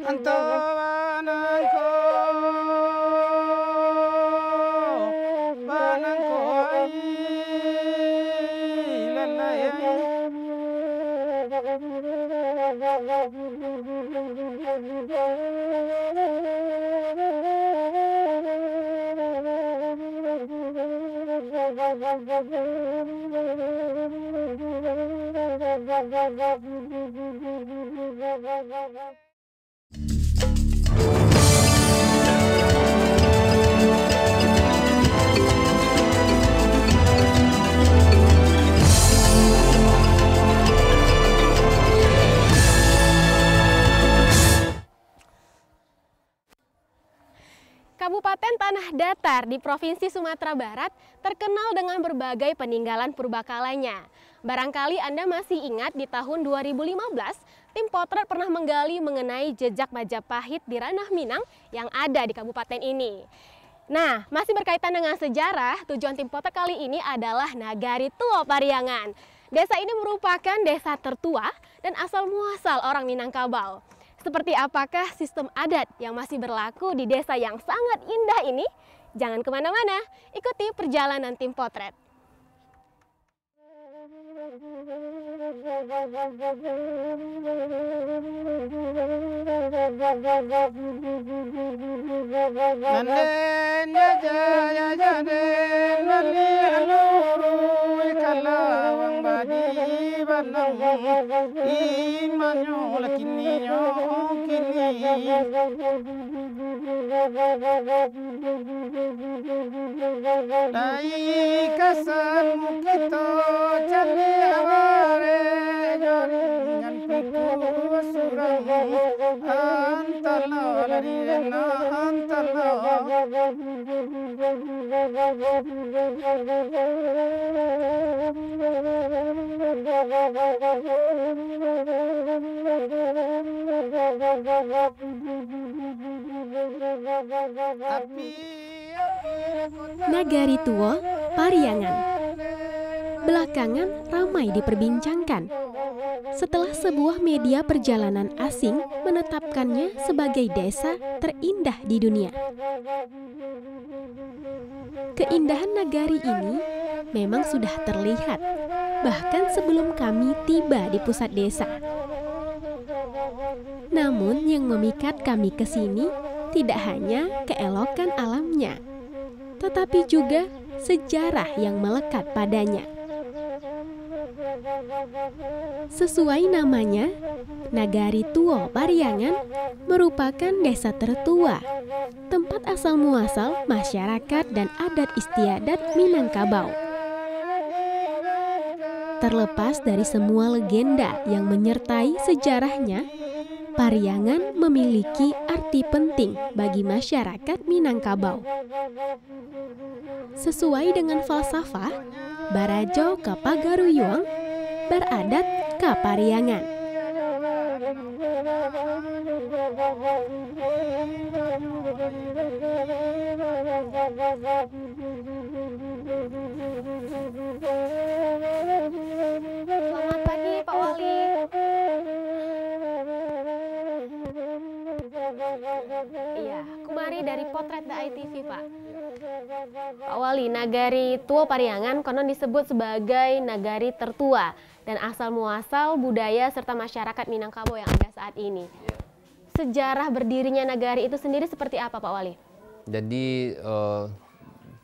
Antawananko panangko ai lalayai Kabupaten Tanah Datar di Provinsi Sumatera Barat terkenal dengan berbagai peninggalan purbakalanya. Barangkali Anda masih ingat di tahun 2015, tim Potret pernah menggali mengenai jejak Majapahit di Ranah Minang yang ada di kabupaten ini. Nah, masih berkaitan dengan sejarah, tujuan tim Potret kali ini adalah Nagari Tuo Pariangan. Desa ini merupakan desa tertua dan asal muasal orang Minangkabau. Seperti apakah sistem adat yang masih berlaku di desa yang sangat indah ini? Jangan kemana-mana, ikuti perjalanan tim Potret. Nandenya jaya jaden wali aluru ikalawang badi banang imanyo lakininyo kini dai kasan mukito cari aware jori dengan piku surang antalo lari rena antalo Nagari Tuo Pariangan belakangan ramai diperbincangkan setelah sebuah media perjalanan asing menetapkannya sebagai desa terindah di dunia. Keindahan nagari ini memang sudah terlihat bahkan sebelum kami tiba di pusat desa. Namun yang memikat kami ke sini tidak hanya keelokan alamnya, tetapi juga sejarah yang melekat padanya. Sesuai namanya, Nagari Tuo Pariangan merupakan desa tertua, tempat asal muasal masyarakat dan adat istiadat Minangkabau. Terlepas dari semua legenda yang menyertai sejarahnya, Pariangan memiliki arti penting bagi masyarakat Minangkabau. Sesuai dengan falsafah, Barajo ka Pagaruyuang beradat ka Pariangan. Selamat pagi Pak Wali. Iya, Kumari dari Potret The ITV, Pak. Pak Wali, Nagari Tuo Pariangan konon disebut sebagai nagari tertua dan asal muasal budaya serta masyarakat Minangkabau yang ada saat ini. Sejarah berdirinya nagari itu sendiri seperti apa, Pak Wali? Jadi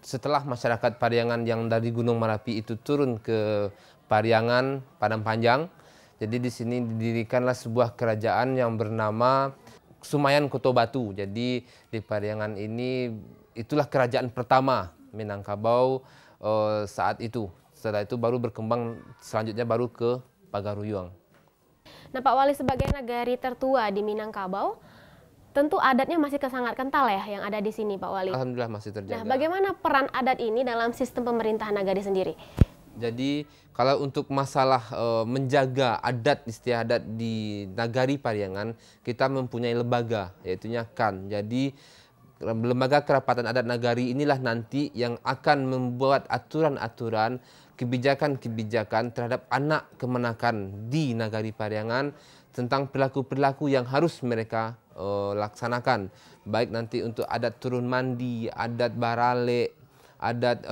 setelah masyarakat Pariangan yang dari Gunung Merapi itu turun ke Pariangan, Padang Panjang, jadi di sini didirikanlah sebuah kerajaan yang bernama Sumayan Koto Batu. Jadi di Pariangan ini itulah kerajaan pertama Minangkabau saat itu. Setelah itu baru berkembang, selanjutnya baru ke Pagaruyuang. Nah Pak Wali, sebagai nagari tertua di Minangkabau, tentu adatnya masih sangat kental ya yang ada di sini Pak Wali. Alhamdulillah masih terjaga. Nah bagaimana peran adat ini dalam sistem pemerintahan nagari sendiri? Jadi kalau untuk masalah menjaga adat istiadat di Nagari Pariangan, kita mempunyai lembaga, yaitu KAN. Jadi Lembaga Kerapatan Adat Nagari inilah nanti yang akan membuat aturan-aturan kebijakan-kebijakan terhadap anak kemenakan di Nagari Pariangan tentang perilaku-perilaku yang harus mereka laksanakan. Baik nanti untuk adat turun mandi, adat barale, adat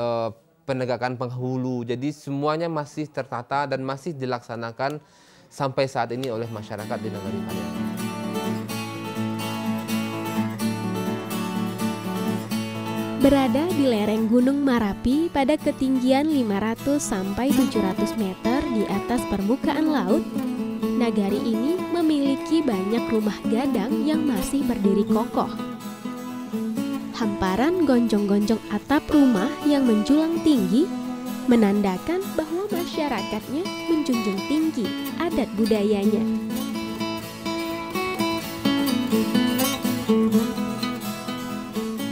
penegakan penghulu. Jadi semuanya masih tertata dan masih dilaksanakan sampai saat ini oleh masyarakat di Nagari Pariangan. Berada di lereng Gunung Marapi pada ketinggian 500 sampai 700 meter di atas permukaan laut, nagari ini memiliki banyak rumah gadang yang masih berdiri kokoh. Hamparan gonjong-gonjong atap rumah yang menjulang tinggi menandakan bahwa masyarakatnya menjunjung tinggi adat budayanya.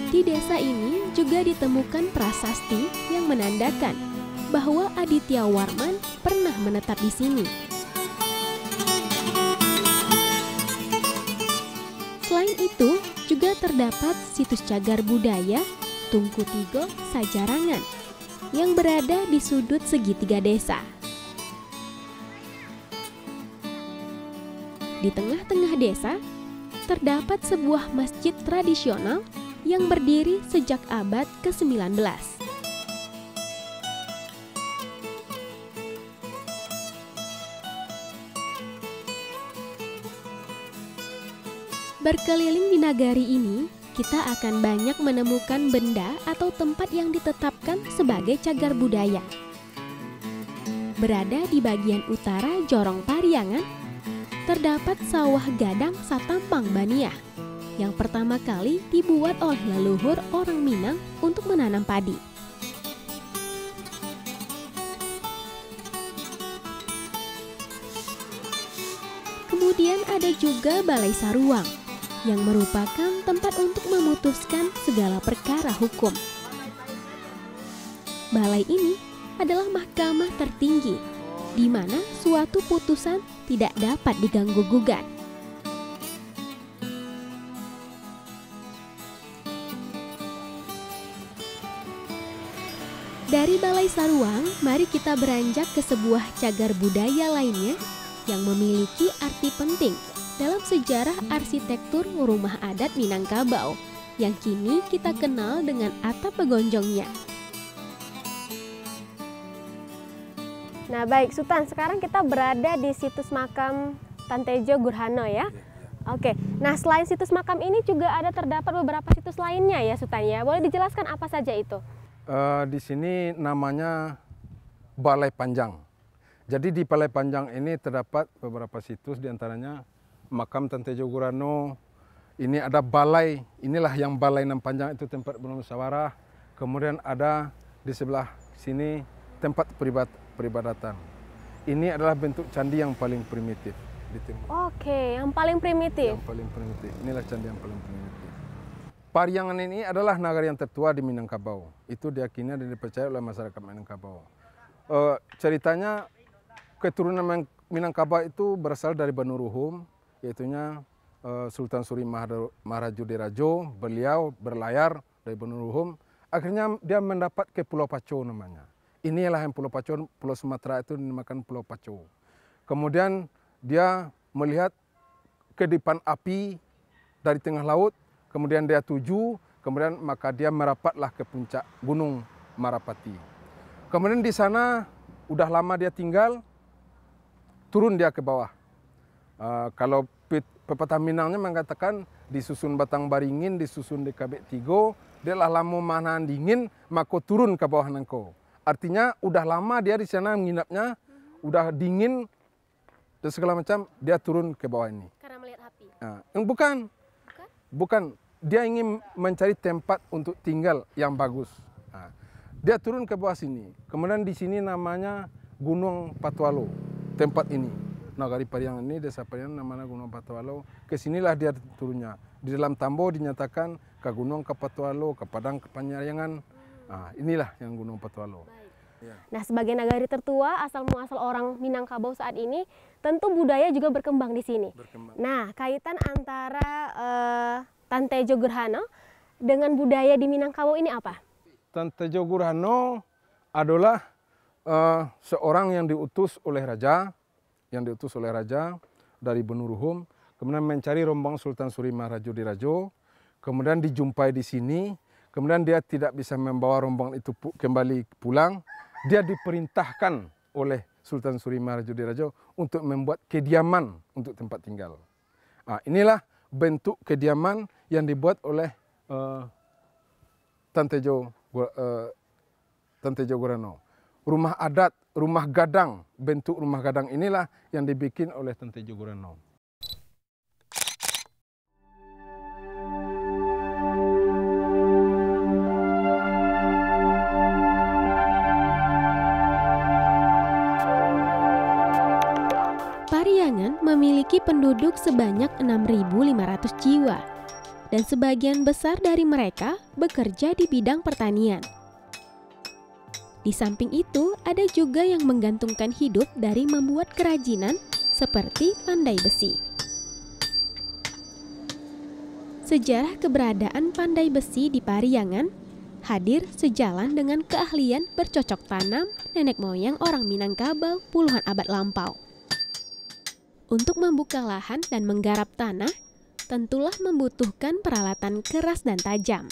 Di desa ini juga ditemukan prasasti yang menandakan bahwa Aditya Warman pernah menetap di sini. Selain itu, juga terdapat situs cagar budaya Tungku Tigo Sajarangan yang berada di sudut segitiga desa. Di tengah-tengah desa, terdapat sebuah masjid tradisional yang berdiri sejak abad ke-19. Berkeliling di nagari ini, kita akan banyak menemukan benda atau tempat yang ditetapkan sebagai cagar budaya. Berada di bagian utara Jorong Pariangan, terdapat sawah gadang Satampang Baniah yang pertama kali dibuat oleh leluhur orang Minang untuk menanam padi. Kemudian ada juga Balai Saruang yang merupakan tempat untuk memutuskan segala perkara hukum. Balai ini adalah mahkamah tertinggi di mana suatu putusan tidak dapat diganggu-gugat. Dari Balai Saruang, mari kita beranjak ke sebuah cagar budaya lainnya yang memiliki arti penting dalam sejarah arsitektur rumah adat Minangkabau yang kini kita kenal dengan atap begonjongnya. Nah baik, Sultan, sekarang kita berada di situs makam Tantejo Gurhano ya. Oke, nah selain situs makam ini juga ada terdapat beberapa situs lainnya ya Sultan ya. Boleh dijelaskan apa saja itu? Di sini namanya Balai Panjang. Jadi di Balai Panjang ini terdapat beberapa situs, diantaranya makam Tantejo Gurhano. Ini ada balai, inilah yang Balai Nam Panjang, itu tempat bermusyawarah. Kemudian ada di sebelah sini tempat peribadatan. Ini adalah bentuk candi yang paling primitif di timur. Oke, yang paling primitif. Yang paling primitif. Inilah candi yang paling primitif. Pariangan ini adalah nagari yang tertua di Minangkabau. Itu diyakini dan dipercaya oleh masyarakat Minangkabau. Ceritanya keturunan Minangkabau itu berasal dari Banu Ruhum, yaitunya Sultan Suri Maharajudirajo. Beliau berlayar dari Banu Ruhum. Akhirnya dia mendapat ke Pulau Paco namanya. Inilah yang Pulau Paco, Pulau Sumatera itu dinamakan Pulau Paco. Kemudian dia melihat kedipan api dari tengah laut. Kemudian dia tuju, kemudian maka dia merapatlah ke puncak Gunung Marapati. Kemudian di sana udah lama dia tinggal, turun dia ke bawah. Kalau pepatah Minangnya mengatakan disusun batang baringin, disusun di kabek tigo, dia lah lama manahan dingin, maka turun ke bawah nangko. Artinya udah lama dia di sana menginapnya, udah dingin dan segala macam, dia turun ke bawah ini. Karena melihat api? Bukan. Dia ingin mencari tempat untuk tinggal yang bagus. Nah, dia turun ke bawah sini. Kemudian di sini namanya Gunung Patualo, tempat ini. Nagari Pariangan ini, desa Pariangan namanya Gunung Patualo. Kesinilah dia turunnya. Di dalam tambo dinyatakan ke Gunung Patualo, ke Padang Panyariangan. Nah, inilah yang Gunung Patualo. Nah, sebagai nagari tertua asal muasal orang Minangkabau saat ini, tentu budaya juga berkembang di sini. Nah, kaitan antara Tantejo Gurhano dengan budaya di Minangkabau ini apa? Tantejo Gurhano adalah seorang yang diutus oleh raja, dari Benuruhum, kemudian mencari rombongan Sultan Surima Rajo di Rajo, kemudian dijumpai di sini, kemudian dia tidak bisa membawa rombongan itu kembali pulang, dia diperintahkan oleh Sultan Surima Rajo di Rajo untuk membuat kediaman untuk tempat tinggal. Nah, inilah bentuk kediaman yang dibuat oleh Tantejo Gorano. Rumah adat, rumah gadang, bentuk rumah gadang inilah yang dibikin oleh Tantejo Gorano. Pariangan memiliki penduduk sebanyak 6.500 jiwa, dan sebagian besar dari mereka bekerja di bidang pertanian. Di samping itu, ada juga yang menggantungkan hidup dari membuat kerajinan seperti pandai besi. Sejarah keberadaan pandai besi di Pariangan hadir sejalan dengan keahlian bercocok tanam nenek moyang orang Minangkabau puluhan abad lampau. Untuk membuka lahan dan menggarap tanah, tentulah membutuhkan peralatan keras dan tajam.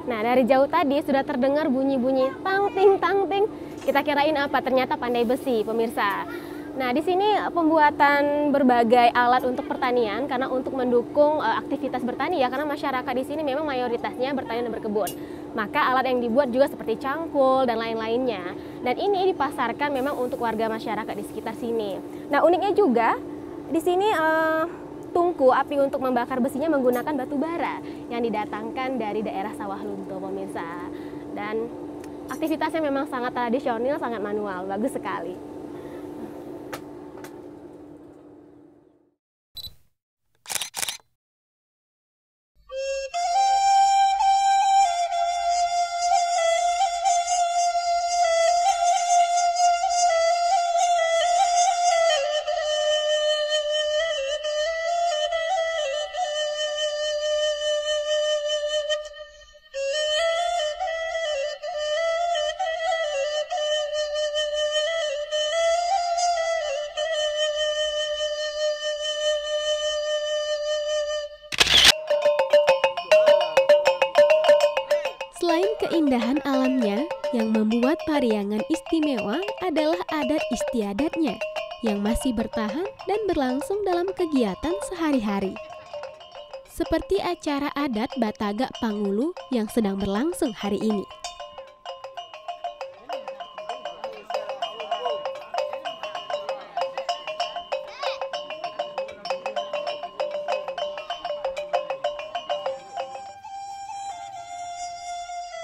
Nah, dari jauh tadi sudah terdengar bunyi-bunyi tang-ting. Kita kirain apa? Ternyata pandai besi, pemirsa. Nah, di sini pembuatan berbagai alat untuk pertanian karena untuk mendukung aktivitas bertani ya, karena masyarakat di sini memang mayoritasnya bertani dan berkebun. Maka alat yang dibuat juga seperti cangkul dan lain-lainnya. Dan ini dipasarkan memang untuk warga masyarakat di sekitar sini. Nah, uniknya juga di sini tungku api untuk membakar besinya menggunakan batu bara yang didatangkan dari daerah Sawah Lunto, pemirsa. Dan aktivitasnya memang sangat tradisional, sangat manual, bagus sekali. Selain keindahan alamnya, yang membuat Pariangan istimewa adalah adat istiadatnya yang masih bertahan dan berlangsung dalam kegiatan sehari-hari. Seperti acara adat Batagak Pangulu yang sedang berlangsung hari ini.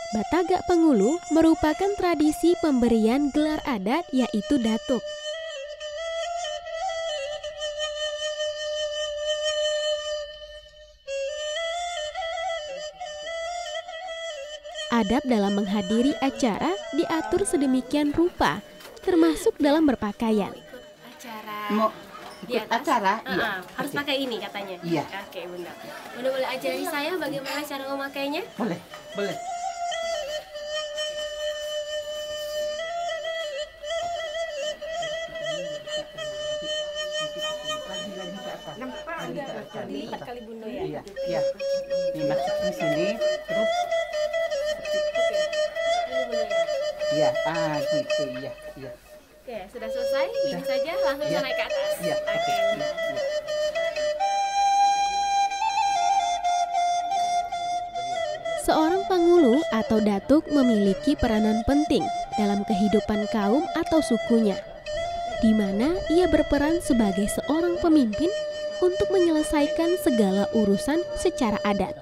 Batagak Pangulu merupakan tradisi pemberian gelar adat yaitu datuk. Adab dalam menghadiri acara diatur sedemikian rupa, termasuk dalam berpakaian. Mau ikut acara? Iya. Harus pakai ini katanya? Iya. Oke, benar. Boleh ajari saya bagaimana cara memakainya? Boleh, boleh. Dilipat kali bunda ya? Iya, iya. Dimasukin di sini, terus iya, gitu, iya, iya. Oke, sudah selesai. Ini saja langsung Iya. naik ke atas. Iya, Oke. iya. Seorang pangulu atau datuk memiliki peranan penting dalam kehidupan kaum atau sukunya, di mana ia berperan sebagai seorang pemimpin untuk menyelesaikan segala urusan secara adat.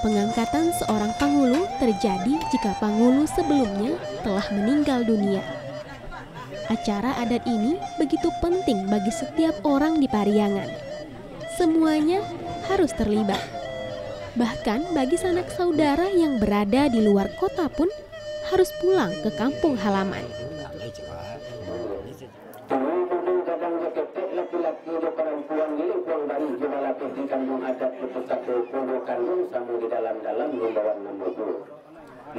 Pengangkatan seorang pangulu terjadi jika pangulu sebelumnya telah meninggal dunia. Acara adat ini begitu penting bagi setiap orang di Pariangan. Semuanya harus terlibat. Bahkan bagi sanak saudara yang berada di luar kota pun harus pulang ke kampung halaman. Kadang laki-laki dan perempuan dilipung dari jumlah kehidupan menghadap betul satu puluh kandung sama di dalam-dalam membawa nomor.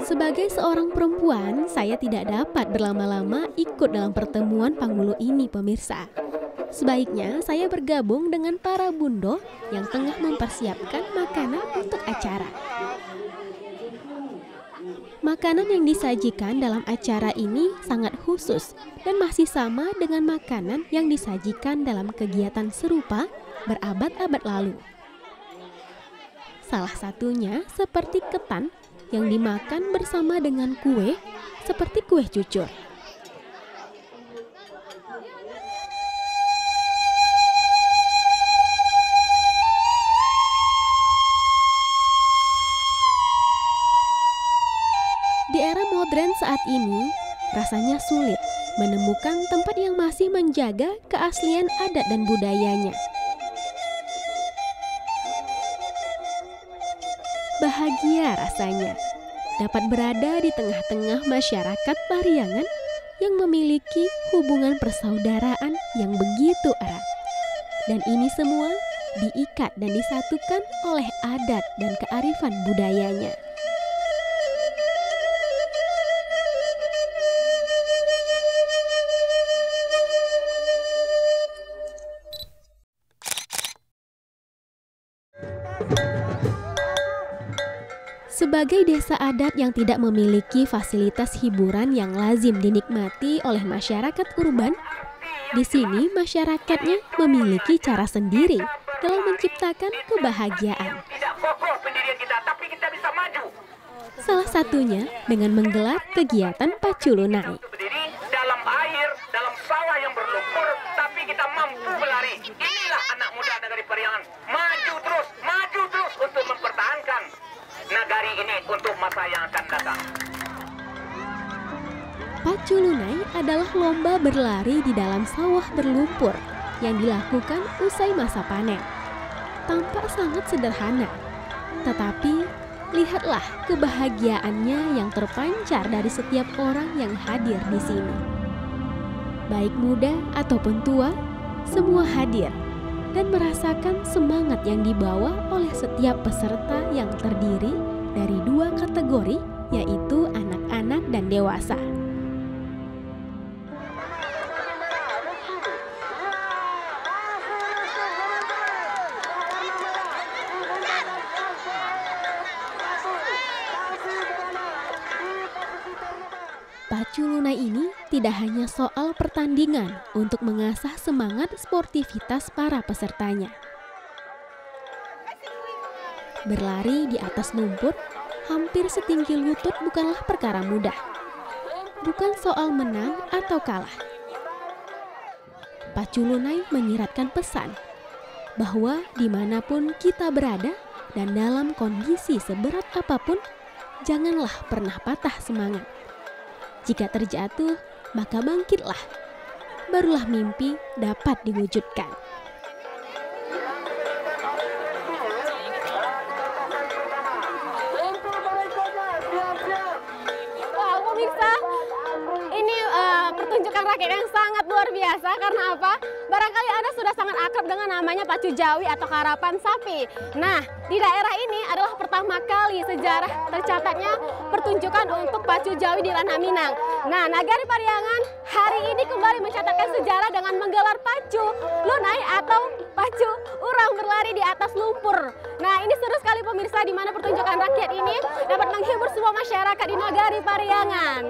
Sebagai seorang perempuan, saya tidak dapat berlama-lama ikut dalam pertemuan Panggulu ini, pemirsa. Sebaiknya saya bergabung dengan para bundo yang tengah mempersiapkan makanan untuk acara. Makanan yang disajikan dalam acara ini sangat khusus dan masih sama dengan makanan yang disajikan dalam kegiatan serupa berabad-abad lalu. Salah satunya seperti ketan yang dimakan bersama dengan kue seperti kue cucur. Di era modern saat ini, rasanya sulit menemukan tempat yang masih menjaga keaslian adat dan budayanya. Bahagia rasanya dapat berada di tengah-tengah masyarakat Pariangan yang memiliki hubungan persaudaraan yang begitu erat. Dan ini semua diikat dan disatukan oleh adat dan kearifan budayanya. Sebagai desa adat yang tidak memiliki fasilitas hiburan yang lazim dinikmati oleh masyarakat urban, di sini masyarakatnya memiliki cara sendiri dalam menciptakan kebahagiaan. Salah satunya dengan menggelar kegiatan pacu lunai. Dalam air, dalam sawah yang berlumpur, tapi kita mampu berlari. Inilah anak muda negari Pariangan. Maju terus untuk mempertahankan nagari ini untuk masa yang akan datang. Pacu lunai adalah lomba berlari di dalam sawah berlumpur yang dilakukan usai masa panen. Tampak sangat sederhana, tetapi lihatlah kebahagiaannya yang terpancar dari setiap orang yang hadir di sini. Baik muda ataupun tua, semua hadir dan merasakan semangat yang dibawa oleh setiap peserta yang terdiri dari dua kategori, yaitu anak-anak dan dewasa. Pacu lunai ini tidak hanya soal pertandingan untuk mengasah semangat sportivitas para pesertanya. Berlari di atas lumpur hampir setinggi lutut bukanlah perkara mudah. Bukan soal menang atau kalah. Pacu lunai menyiratkan pesan bahwa dimanapun kita berada dan dalam kondisi seberat apapun, janganlah pernah patah semangat. Jika terjatuh, maka bangkitlah. Barulah mimpi dapat diwujudkan. Wah, pemirsa, ini pertunjukan rakyat yang sangat luar biasa. Karena apa? Barangkali Anda sudah sangat akrab dengan namanya pacu jawi atau karapan sapi. Nah, di daerah ini adalah pertama kali sejarah tercatatnya pertunjukan untuk pacu jawi di Ranah Minang. Nah, Nagari Pariangan hari ini kembali mencatatkan sejarah dengan menggelar pacu lunai atau pacu urang berlari di atas lumpur. Nah, ini seru sekali pemirsa, di mana pertunjukan rakyat ini dapat menghibur semua masyarakat di Nagari Pariangan.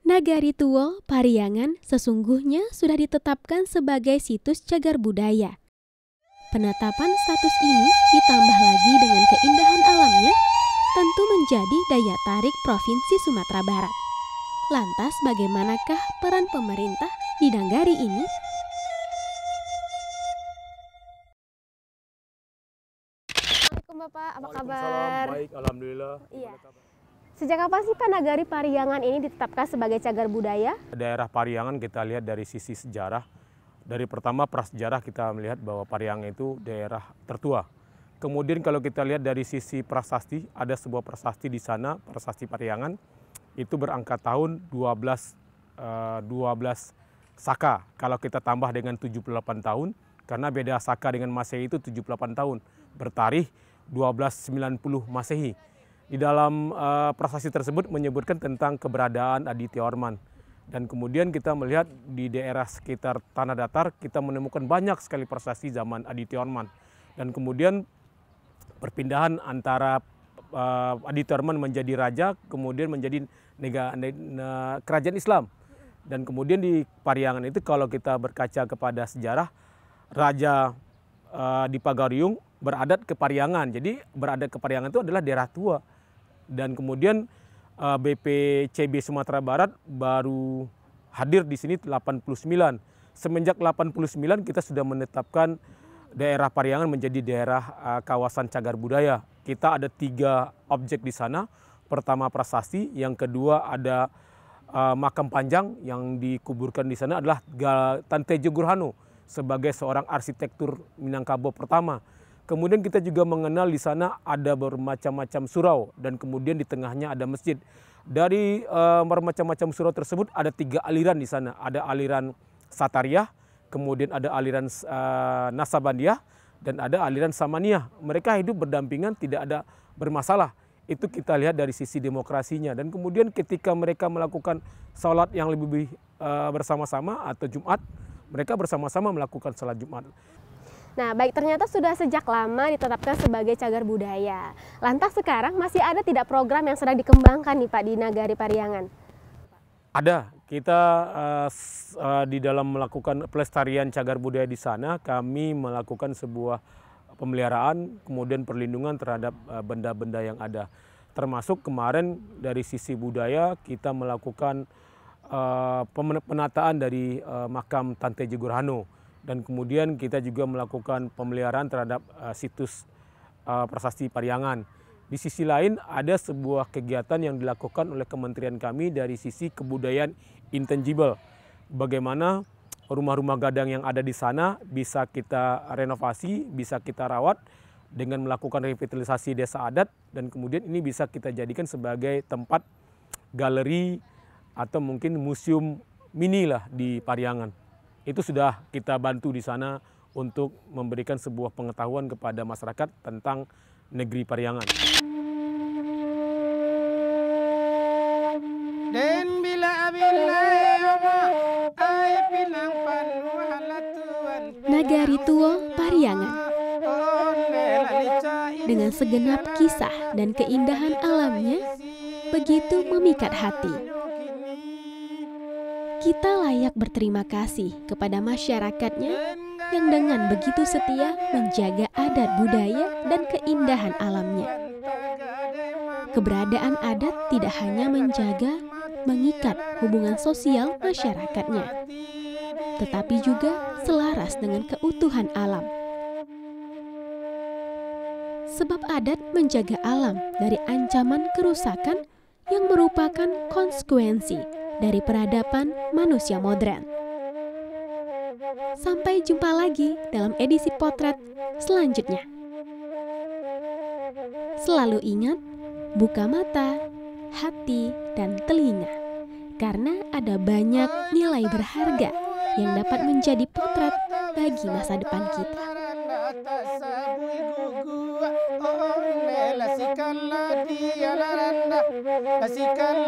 Nagari Tuo, Pariangan sesungguhnya sudah ditetapkan sebagai situs cagar budaya. Penetapan status ini ditambah lagi dengan keindahan alamnya, tentu menjadi daya tarik Provinsi Sumatera Barat. Lantas bagaimanakah peran pemerintah di nagari ini? Assalamualaikum Bapak, apa kabar? Baik, alhamdulillah. Iya. Sejak kapan sih Pak Nagari Pariangan ini ditetapkan sebagai cagar budaya? Daerah Pariangan kita lihat dari sisi sejarah. Dari pertama prasejarah kita melihat bahwa Pariangan itu daerah tertua. Kemudian kalau kita lihat dari sisi prasasti, ada sebuah prasasti di sana, prasasti Pariangan, itu berangkat tahun 12 Saka. Kalau kita tambah dengan 78 tahun, karena beda Saka dengan Masehi itu 78 tahun, bertarikh 1290 Masehi. Di dalam prasasti tersebut menyebutkan tentang keberadaan Aditya Warman. Dan kemudian kita melihat di daerah sekitar Tanah Datar, kita menemukan banyak sekali prasasti zaman Aditya Warman. Dan kemudian perpindahan antara Aditya Warman menjadi raja, kemudian menjadi kerajaan Islam. Dan kemudian di Pariangan itu kalau kita berkaca kepada sejarah, Raja di Pagariung beradat ke Pariangan. Jadi beradat ke Pariangan itu adalah daerah tua. Dan kemudian BPCB Sumatera Barat baru hadir di sini 89. Semenjak 89 kita sudah menetapkan daerah Pariangan menjadi daerah kawasan cagar budaya. Kita ada 3 objek di sana. Pertama prasasti, yang kedua ada makam panjang yang dikuburkan di sana adalah Tantejo Gurhano sebagai seorang arsitektur Minangkabau pertama. Kemudian kita juga mengenal di sana ada bermacam-macam surau dan kemudian di tengahnya ada masjid. Dari bermacam-macam surau tersebut ada 3 aliran di sana. Ada aliran Satariyah, kemudian ada aliran Nasabandiyah, dan ada aliran Samaniyah. Mereka hidup berdampingan, tidak ada bermasalah. Itu kita lihat dari sisi demokrasinya. Dan kemudian ketika mereka melakukan sholat yang lebih bersama-sama atau Jumat, mereka bersama-sama melakukan sholat Jumat. Nah, baik, ternyata sudah sejak lama ditetapkan sebagai cagar budaya. Lantas sekarang masih ada tidak program yang sedang dikembangkan nih Pak di Nagari Pariangan? Ada. Kita di dalam melakukan pelestarian cagar budaya di sana, kami melakukan sebuah pemeliharaan, kemudian perlindungan terhadap benda-benda yang ada. Termasuk kemarin dari sisi budaya kita melakukan penataan dari makam Tantejo Gurhano. Dan kemudian kita juga melakukan pemeliharaan terhadap situs prasasti Pariangan. Di sisi lain ada sebuah kegiatan yang dilakukan oleh kementerian kami dari sisi kebudayaan intangible. Bagaimana rumah-rumah gadang yang ada di sana bisa kita renovasi, bisa kita rawat dengan melakukan revitalisasi desa adat, dan kemudian ini bisa kita jadikan sebagai tempat galeri atau mungkin museum mini lah di Pariangan. Itu sudah kita bantu di sana untuk memberikan sebuah pengetahuan kepada masyarakat tentang negeri Pariangan. Nagari Tua Pariangan dengan segenap kisah dan keindahan alamnya begitu memikat hati. Kita layak berterima kasih kepada masyarakatnya yang dengan begitu setia menjaga adat budaya dan keindahan alamnya. Keberadaan adat tidak hanya menjaga, mengikat hubungan sosial masyarakatnya, tetapi juga selaras dengan keutuhan alam. Sebab adat menjaga alam dari ancaman kerusakan yang merupakan konsekuensi dari peradaban manusia modern. Sampai jumpa lagi dalam edisi potret selanjutnya. Selalu ingat, buka mata, hati, dan telinga, karena ada banyak nilai berharga yang dapat menjadi potret bagi masa depan kita. Kasihkanlah